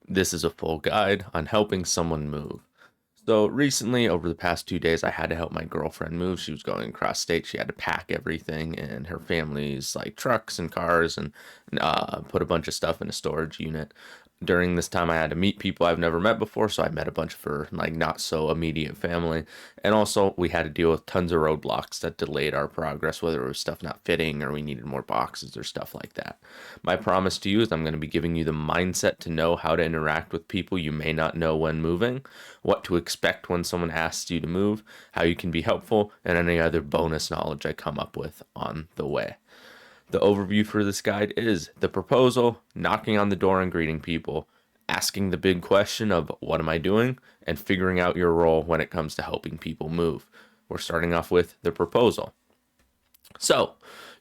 This is a full guide on helping someone move. So recently, over the past 2 days, I had to help my girlfriend move. She was going across state. She had to pack everything and her family's like trucks and cars and put a bunch of stuff in a storage unit. During this time, I had to meet people I've never met before, so I met a bunch of her like not so immediate family, and also we had to deal with tons of roadblocks that delayed our progress, whether it was stuff not fitting or we needed more boxes or stuff like that. My promise to you is I'm going to be giving you the mindset to know how to interact with people you may not know when moving, what to expect when someone asks you to move, how you can be helpful, and any other bonus knowledge I come up with on the way. The overview for this guide is the proposal, knocking on the door and greeting people, asking the big question of what am I doing, and figuring out your role when it comes to helping people move. We're starting off with the proposal. So,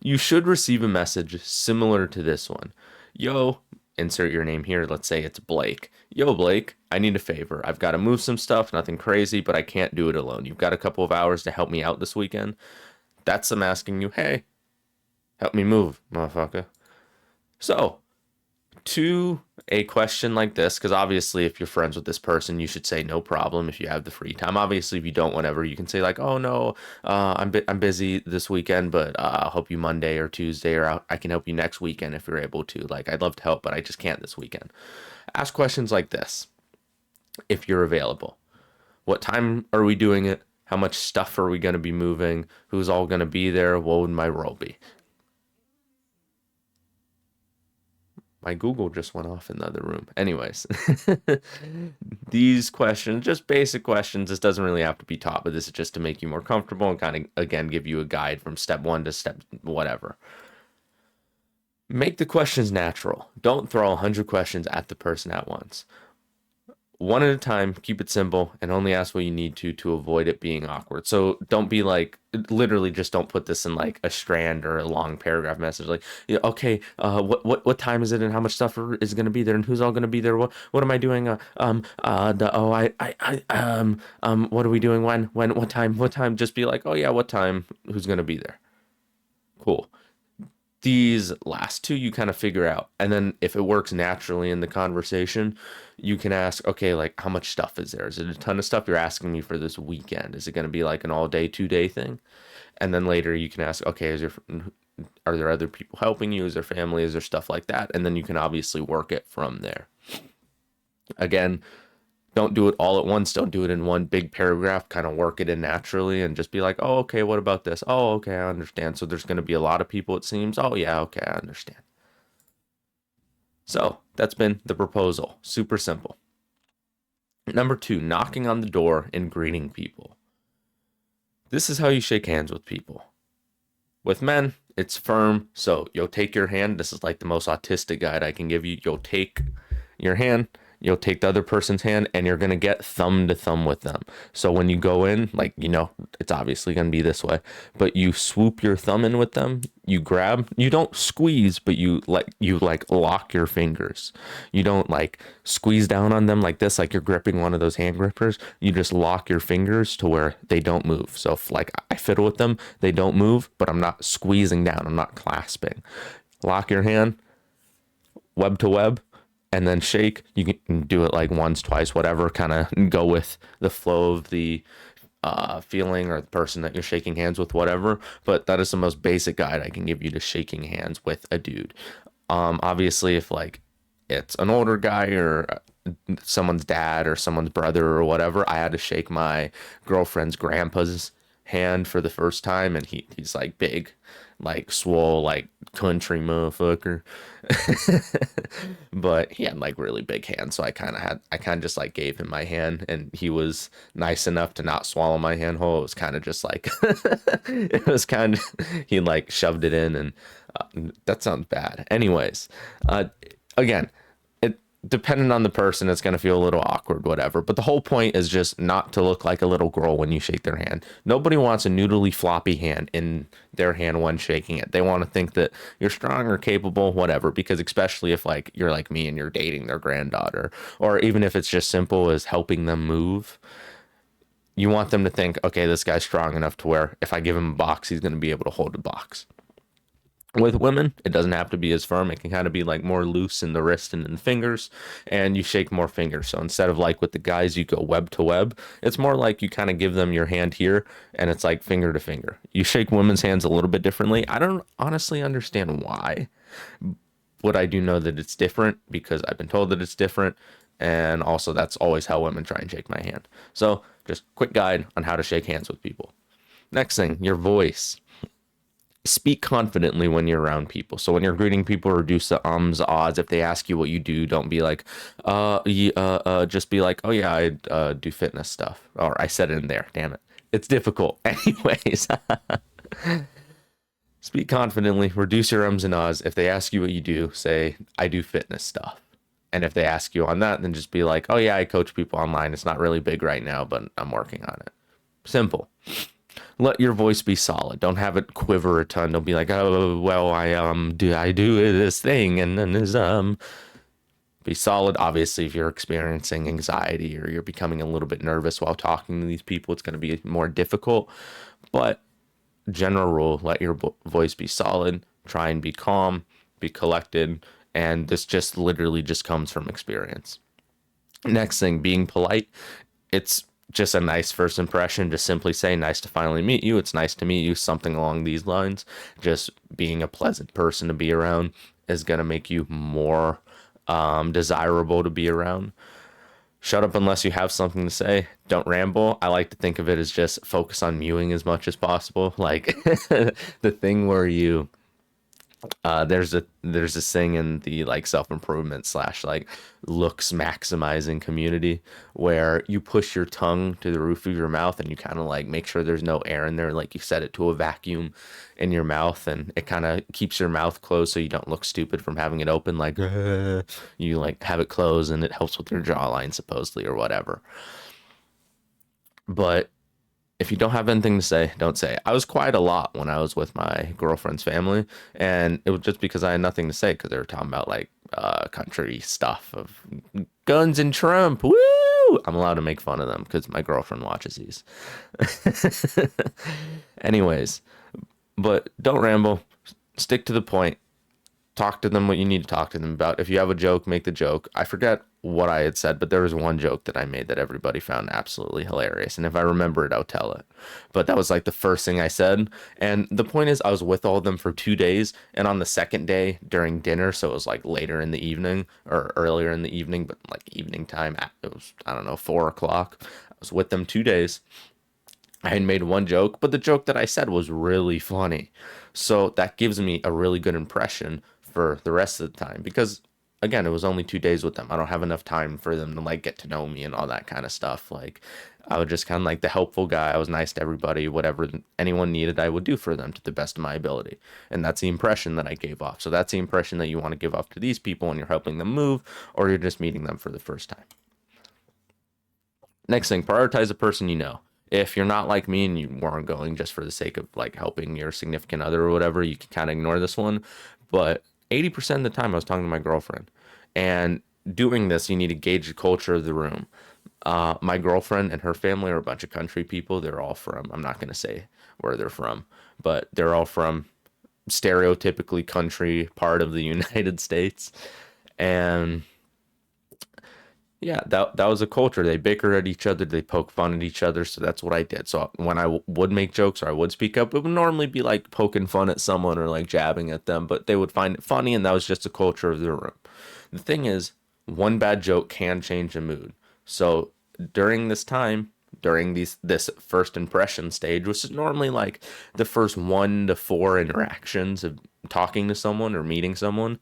you should receive a message similar to this one. Yo, insert your name here. Let's say it's Blake. Yo, Blake, I need a favor. I've got to move some stuff, nothing crazy, but I can't do it alone. You've got a couple of hours to help me out this weekend. That's them asking you, hey, help me move, motherfucker. So, to a question like this, because obviously, if you're friends with this person, you should say no problem if you have the free time. Obviously, if you don't, whenever you can say like, oh no, I'm busy this weekend, but I'll help you Monday or Tuesday, or I can help you next weekend if you're able to. Like, I'd love to help, but I just can't this weekend. Ask questions like this if you're available. What time are we doing it? How much stuff are we going to be moving? Who's all going to be there? What would my role be? My Google just went off in the other room. Anyways, these questions, just basic questions. This doesn't really have to be taught, but this is just to make you more comfortable and kind of, again, give you a guide from step one to step whatever. Make the questions natural. Don't throw 100 questions at the person at once. One at a time, keep it simple, and only ask what you need to avoid it being awkward. So don't be like, literally, just don't put this in like a strand or a long paragraph message. Like, yeah, okay, what time is it, and how much stuff is going to be there, and who's all going to be there? What am I doing? What are we doing? What time? Just be like, oh yeah, what time? Who's going to be there? Cool. These last two you kind of figure out, and then if it works naturally in the conversation, you can ask, okay, like how much stuff is there? Is it a ton of stuff you're asking me for this weekend? Is it going to be like an all day 2 day thing? And then later you can ask, okay, are there other people helping you? Is there family? Is there stuff like that? And then you can obviously work it from there. Again, don't do it all at once. Don't do it in one big paragraph. Kind of work it in naturally and just be like, oh, okay, what about this? Oh, okay, I understand. So there's going to be a lot of people, it seems. Oh, yeah, okay, I understand. So that's been the proposal. Super simple. Number two, knocking on the door and greeting people. This is how you shake hands with people. With men, it's firm. So you'll take your hand. This is like the most autistic guide I can give you. You'll take your hand, you'll take the other person's hand, and you're going to get thumb to thumb with them. So when you go in, like, it's obviously going to be this way, but you swoop your thumb in with them, you grab, you don't squeeze, but you lock your fingers. You don't like squeeze down on them like this, like you're gripping one of those hand grippers. You just lock your fingers to where they don't move. So if like I fiddle with them, they don't move, but I'm not squeezing down, I'm not clasping. Lock your hand, web to web, and then shake. You can do it like once, twice, whatever, kind of go with the flow of the feeling or the person that you're shaking hands with, whatever. But that is the most basic guide I can give you to shaking hands with a dude. Obviously, if like it's an older guy or someone's dad or someone's brother or whatever, I had to shake my girlfriend's grandpa's hand for the first time, and he's like big, like swole, like country motherfucker. But he had like really big hands, so I kind of just like gave him my hand, and he was nice enough to not swallow my hand whole. It was kind of just like it was kind of he like shoved it in, and that sounds bad. Anyways, again, it depending on the person, it's gonna feel a little awkward, whatever. But the whole point is just not to look like a little girl when you shake their hand. Nobody wants a noodly floppy hand in their hand when shaking it. They want to think that you're strong or capable, whatever. Because especially if like you're like me and you're dating their granddaughter, or even if it's just simple as helping them move, you want them to think, okay, this guy's strong enough to where if I give him a box, he's gonna be able to hold a box. With women, it doesn't have to be as firm. It can kind of be like more loose in the wrist and in the fingers, and you shake more fingers. So instead of like with the guys, you go web to web. It's more like you kind of give them your hand here, and it's like finger to finger. You shake women's hands a little bit differently. I don't honestly understand why, but I do know that it's different because I've been told that it's different, and also that's always how women try and shake my hand. So just quick guide on how to shake hands with people. Next thing, your voice. Speak confidently when you're around people. So when you're greeting people, reduce the ums, ahs. If they ask you what you do, don't be like, just be like, oh yeah, I do fitness stuff. Or I said it in there. Damn it. It's difficult. Anyways, speak confidently, reduce your ums and ahs. If they ask you what you do, say, I do fitness stuff. And if they ask you on that, then just be like, oh yeah, I coach people online. It's not really big right now, but I'm working on it. Simple. Let your voice be solid. Don't have it quiver a ton. Don't be like, oh well, I do this thing and then is be solid. Obviously, if you're experiencing anxiety or you're becoming a little bit nervous while talking to these people, it's going to be more difficult. But general rule, let your voice be solid. Try and be calm, be collected, and this just literally just comes from experience. Next thing, being polite. It's just a nice first impression. Just simply say, nice to finally meet you. It's nice to meet you. Something along these lines. Just being a pleasant person to be around is going to make you more desirable to be around. Shut up unless you have something to say. Don't ramble. I like to think of it as just focus on mewing as much as possible. Like the thing where you there's this thing in the like self-improvement slash like looks maximizing community where you push your tongue to the roof of your mouth and you kind of like make sure there's no air in there, like you set it to a vacuum in your mouth, and it kind of keeps your mouth closed so you don't look stupid from having it open, like you like have it closed, and it helps with your jawline supposedly or whatever. But if you don't have anything to say, don't say it. I was quiet a lot when I was with my girlfriend's family, and it was just because I had nothing to say because they were talking about like country stuff of guns and Trump. Woo! I'm allowed to make fun of them because my girlfriend watches these. Anyways, but don't ramble. Stick to the point. Talk to them what you need to talk to them about. If you have a joke, make the joke. I forget what I had said, but there was one joke that I made that everybody found absolutely hilarious. And if I remember it, I'll tell it. But that was like the first thing I said. And the point is, I was with all of them for 2 days. And on the second day during dinner, so it was like later in the evening or earlier in the evening, but like evening time, it was, I don't know, 4 o'clock. I was with them 2 days. I had made one joke, but the joke that I said was really funny. So that gives me a really good impression for the rest of the time because again, it was only 2 days with them. I don't have enough time for them to like get to know me and all that kind of stuff. Like I was just kind of like the helpful guy. I was nice to everybody. Whatever anyone needed, I would do for them to the best of my ability. And that's the impression that I gave off. So that's the impression that you want to give off to these people when you're helping them move or you're just meeting them for the first time. Next thing, prioritize the person you know. If you're not like me and you weren't going just for the sake of like helping your significant other or whatever, you can kind of ignore this one. But 80% of the time I was talking to my girlfriend. And doing this, you need to gauge the culture of the room. My girlfriend and her family are a bunch of country people. They're all from, I'm not going to say where they're from, but they're all from stereotypically country part of the United States. And yeah, that was a culture. They bicker at each other, they poke fun at each other. So that's what I did. So when I would make jokes or I would speak up, it would normally be like poking fun at someone or like jabbing at them, but they would find it funny, and that was just the culture of the room. The thing is, one bad joke can change the mood. So during this time, during this first impression stage, which is normally like the first 1 to 4 interactions of talking to someone or meeting someone,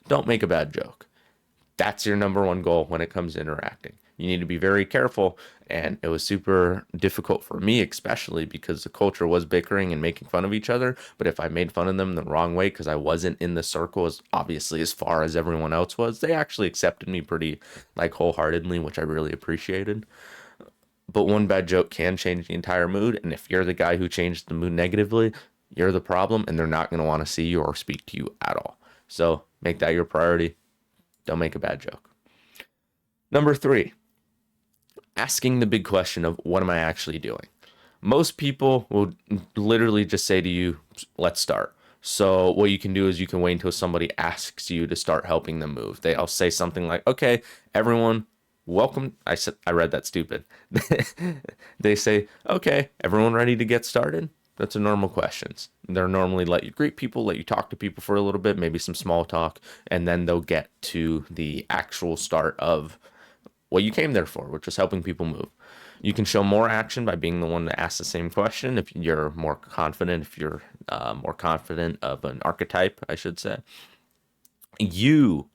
don't make a bad joke. That's your number one goal when it comes to interacting. You need to be very careful, and it was super difficult for me, especially because the culture was bickering and making fun of each other. But if I made fun of them the wrong way because I wasn't in the circle as obviously as far as everyone else was, they actually accepted me pretty like wholeheartedly, which I really appreciated. But one bad joke can change the entire mood, and if you're the guy who changed the mood negatively, you're the problem, and they're not going to want to see you or speak to you at all. So make that your priority. Don't make a bad joke. Number 3, asking the big question of what am I actually doing? Most people will literally just say to you, let's start. So what you can do is you can wait until somebody asks you to start helping them move. They'll say something like, "Okay, everyone, welcome." I read that stupid. They say, "Okay, everyone ready to get started?" That's a normal questions. They're normally let you greet people, let you talk to people for a little bit, maybe some small talk, and then they'll get to the actual start of what you came there for, which was helping people move. You can show more action by being the one to ask the same question if you're more confident, if you're more confident of an archetype, I should say. You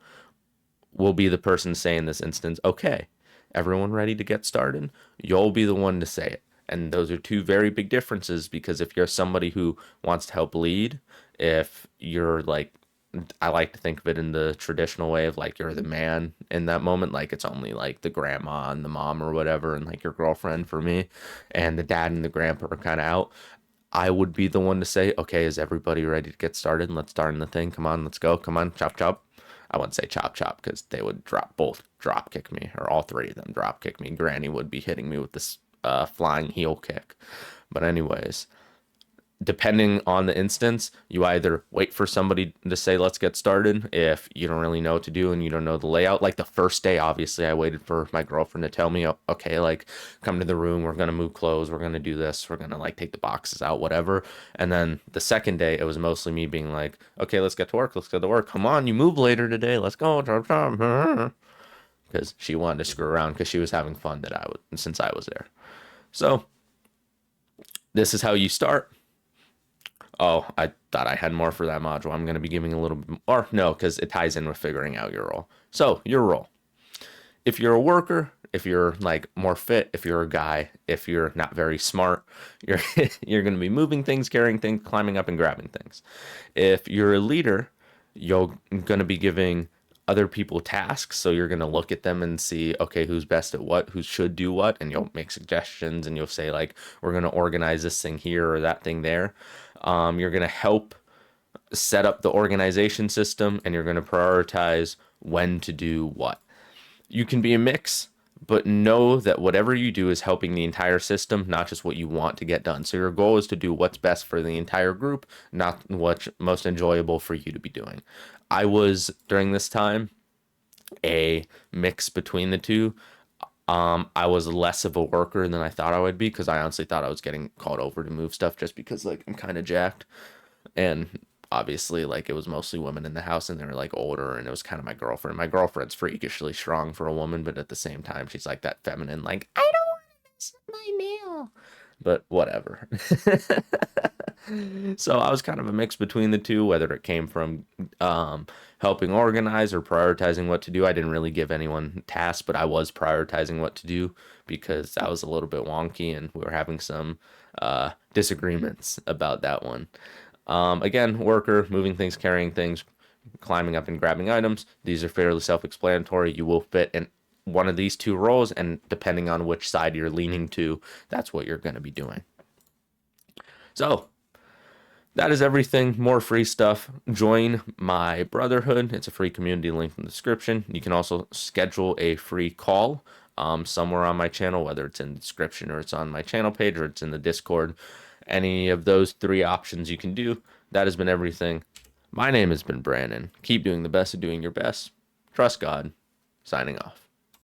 will be the person saying in this instance, "Okay, everyone ready to get started?" You'll be the one to say it. And those are two very big differences, because if you're somebody who wants to help lead, if you're like, I like to think of it in the traditional way of like you're the man in that moment, like it's only like the grandma and the mom or whatever, and like your girlfriend for me, and the dad and the grandpa are kind of out. I would be the one to say, "Okay, is everybody ready to get started? Let's start in the thing. Come on, let's go. Come on, chop chop." I wouldn't say chop chop because they would drop kick me, or all three of them drop kick me. Granny would be hitting me with this flying heel kick. But anyways, depending on the instance, you either wait for somebody to say, "Let's get started," if you don't really know what to do and you don't know the layout. Like the first day, obviously, I waited for my girlfriend to tell me, "Okay, like come to the room, we're going to move clothes, we're going to do this, we're going to like take the boxes out, whatever." And then the second day, it was mostly me being like, "Okay, let's get to work, let's get to work. Come on, you move later today, let's go." Because she wanted to screw around because she was having fun since I was there. So this is how you start. Oh, I thought I had more for that module. I'm going to be giving a little bit, or no, because it ties in with figuring out your role. So, your role. If you're a worker, if you're like more fit, if you're a guy, if you're not very smart, you're you're going to be moving things, carrying things, climbing up and grabbing things. If you're a leader, you're going to be giving other people tasks, so you're going to look at them and see, okay, who's best at what, who should do what, and you'll make suggestions, and you'll say like, "We're going to organize this thing here or that thing there." You're going to help set up the organization system, and you're going to prioritize when to do what. You can be a mix, but know that whatever you do is helping the entire system, not just what you want to get done. So your goal is to do what's best for the entire group, not what's most enjoyable for you to be doing. I was, during this time, a mix between the two. I was less of a worker than I thought I would be, because I honestly thought I was getting called over to move stuff just because like I'm kind of jacked. And obviously like it was mostly women in the house, and they were like older, and it was kind of my girlfriend. My girlfriend's freakishly strong for a woman, but at the same time she's like that feminine, like, "I don't want to miss my nail." But whatever. So I was kind of a mix between the two, whether it came from helping organize or prioritizing what to do. I didn't really give anyone tasks, but I was prioritizing what to do because I was a little bit wonky, and we were having some disagreements about that one. Again, worker, moving things, carrying things, climbing up and grabbing items. These are fairly self-explanatory. You will fit in one of these two roles, and depending on which side you're leaning to, that's what you're going to be doing. So, that is everything. More free stuff. Join my Brotherhood. It's a free community, link in the description. You can also schedule a free call somewhere on my channel, whether it's in the description or it's on my channel page or it's in the Discord. Any of those three options you can do. That has been everything. My name has been Brandon. Keep doing the best of doing your best. Trust God. Signing off.